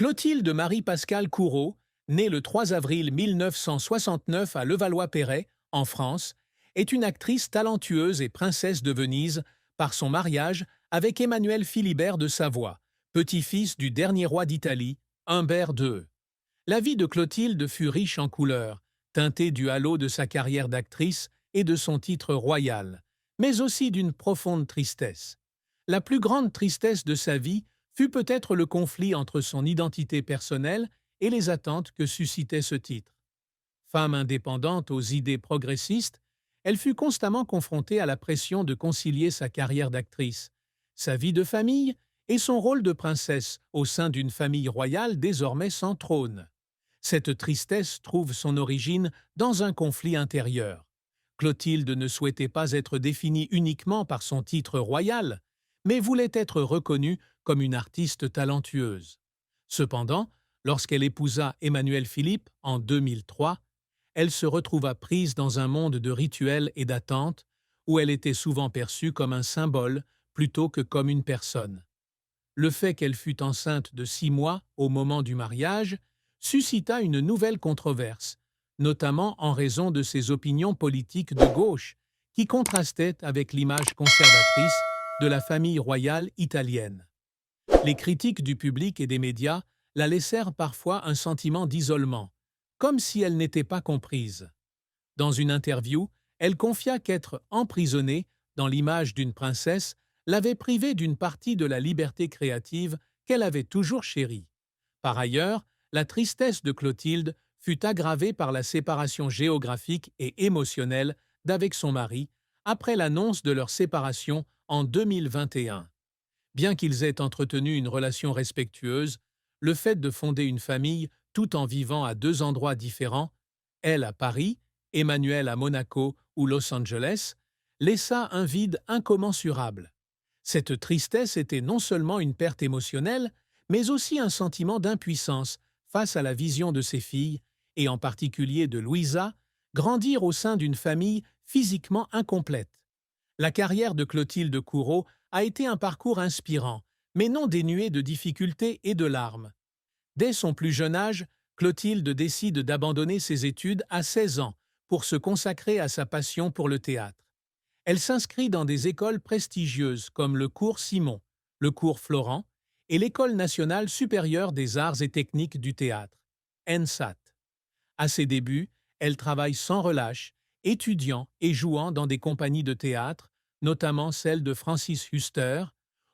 Clotilde Marie-Pascale Courreau, née le 3 avril 1969 à Levallois-Perret, en France, est une actrice talentueuse et princesse de Venise par son mariage avec Emmanuel Philibert de Savoie, petit-fils du dernier roi d'Italie, Humbert II. La vie de Clotilde fut riche en couleurs, teintée du halo de sa carrière d'actrice et de son titre royal, mais aussi d'une profonde tristesse. La plus grande tristesse de sa vie fut peut-être le conflit entre son identité personnelle et les attentes que suscitait ce titre. Femme indépendante aux idées progressistes, elle fut constamment confrontée à la pression de concilier sa carrière d'actrice, sa vie de famille et son rôle de princesse au sein d'une famille royale désormais sans trône. Cette tristesse trouve son origine dans un conflit intérieur. Clotilde ne souhaitait pas être définie uniquement par son titre royal, mais voulait être reconnue comme une artiste talentueuse. Cependant, lorsqu'elle épousa Emmanuel Philippe en 2003, elle se retrouva prise dans un monde de rituels et d'attentes où elle était souvent perçue comme un symbole plutôt que comme une personne. Le fait qu'elle fût enceinte de 6 mois au moment du mariage suscita une nouvelle controverse, notamment en raison de ses opinions politiques de gauche, qui contrastaient avec l'image conservatrice de la famille royale italienne. Les critiques du public et des médias la laissèrent parfois un sentiment d'isolement, comme si elle n'était pas comprise. Dans une interview, elle confia qu'être emprisonnée dans l'image d'une princesse l'avait privée d'une partie de la liberté créative qu'elle avait toujours chérie. Par ailleurs, la tristesse de Clotilde fut aggravée par la séparation géographique et émotionnelle d'avec son mari après l'annonce de leur séparation en 2021. Bien qu'ils aient entretenu une relation respectueuse, le fait de fonder une famille tout en vivant à deux endroits différents, elle à Paris, Emmanuel à Monaco ou Los Angeles, laissa un vide incommensurable. Cette tristesse était non seulement une perte émotionnelle, mais aussi un sentiment d'impuissance face à la vision de ses filles, et en particulier de Louisa, grandir au sein d'une famille physiquement incomplète. La carrière de Clotilde Courreau a été un parcours inspirant, mais non dénué de difficultés et de larmes. Dès son plus jeune âge, Clotilde décide d'abandonner ses études à 16 ans pour se consacrer à sa passion pour le théâtre. Elle s'inscrit dans des écoles prestigieuses comme le cours Simon, le cours Florent et l'École nationale supérieure des arts et techniques du théâtre, ENSAT. À ses débuts, elle travaille sans relâche, étudiant et jouant dans des compagnies de théâtre, notamment celle de Francis Huster,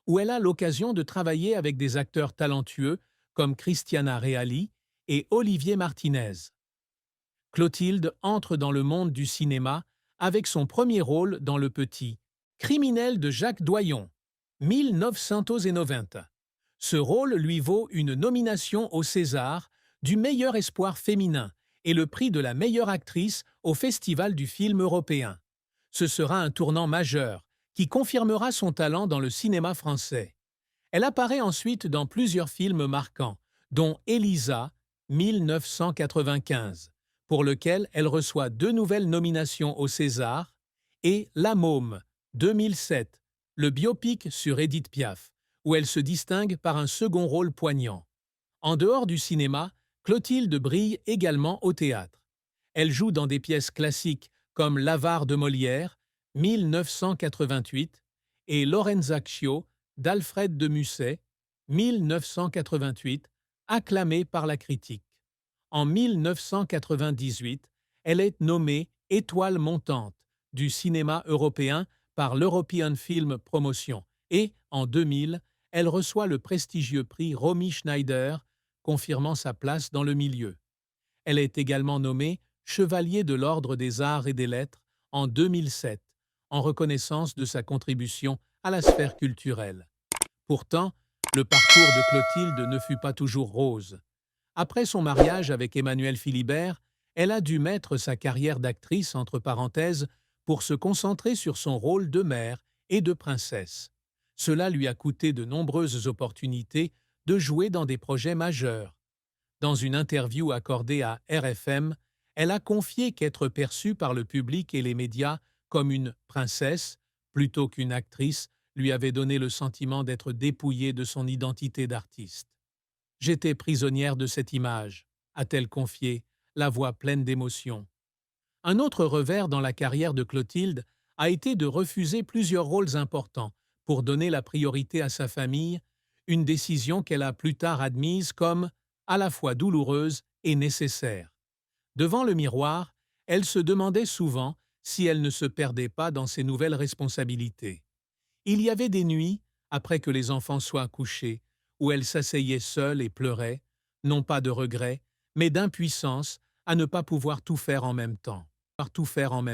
où elle a l'occasion de travailler avec des acteurs talentueux comme Christiana Reali et Olivier Martinez. Clotilde entre dans le monde du cinéma avec son premier rôle dans Le Petit, Criminel de Jacques Doyon, 1990. Ce rôle lui vaut une nomination au César du meilleur espoir féminin et le prix de la meilleure actrice au Festival du film européen. Ce sera un tournant majeur qui confirmera son talent dans le cinéma français. Elle apparaît ensuite dans plusieurs films marquants, dont Elisa, 1995, pour lequel elle reçoit 2 nouvelles nominations au César, et La Môme, 2007, le biopic sur Édith Piaf, où elle se distingue par un second rôle poignant. En dehors du cinéma, Clotilde brille également au théâtre. Elle joue dans des pièces classiques comme L'Avare de Molière, 1988, et Lorenzaccio d'Alfred de Musset, 1988, acclamée par la critique. En 1998, elle est nommée Étoile montante du cinéma européen par l'European Film Promotion et, en 2000, elle reçoit le prestigieux prix Romy Schneider, confirmant sa place dans le milieu. Elle est également nommée Chevalier de l'Ordre des Arts et des Lettres en 2007, en reconnaissance de sa contribution à la sphère culturelle. Pourtant, le parcours de Clotilde ne fut pas toujours rose. Après son mariage avec Emmanuel Philibert, elle a dû mettre sa carrière d'actrice entre parenthèses pour se concentrer sur son rôle de mère et de princesse. Cela lui a coûté de nombreuses opportunités de jouer dans des projets majeurs. Dans une interview accordée à RFM, elle a confié qu'être perçue par le public et les médias comme une princesse plutôt qu'une actrice lui avait donné le sentiment d'être dépouillée de son identité d'artiste. J'étais prisonnière de cette image, a-t-elle confié, la voix pleine d'émotion. Un autre revers dans la carrière de Clotilde a été de refuser plusieurs rôles importants pour donner la priorité à sa famille, une décision qu'elle a plus tard admise comme à la fois douloureuse et nécessaire. Devant le miroir, elle se demandait souvent si elle ne se perdait pas dans ses nouvelles responsabilités. Il y avait des nuits, après que les enfants soient couchés, où elle s'asseyait seule et pleurait, non pas de regret, mais d'impuissance à ne pas pouvoir tout faire en même temps.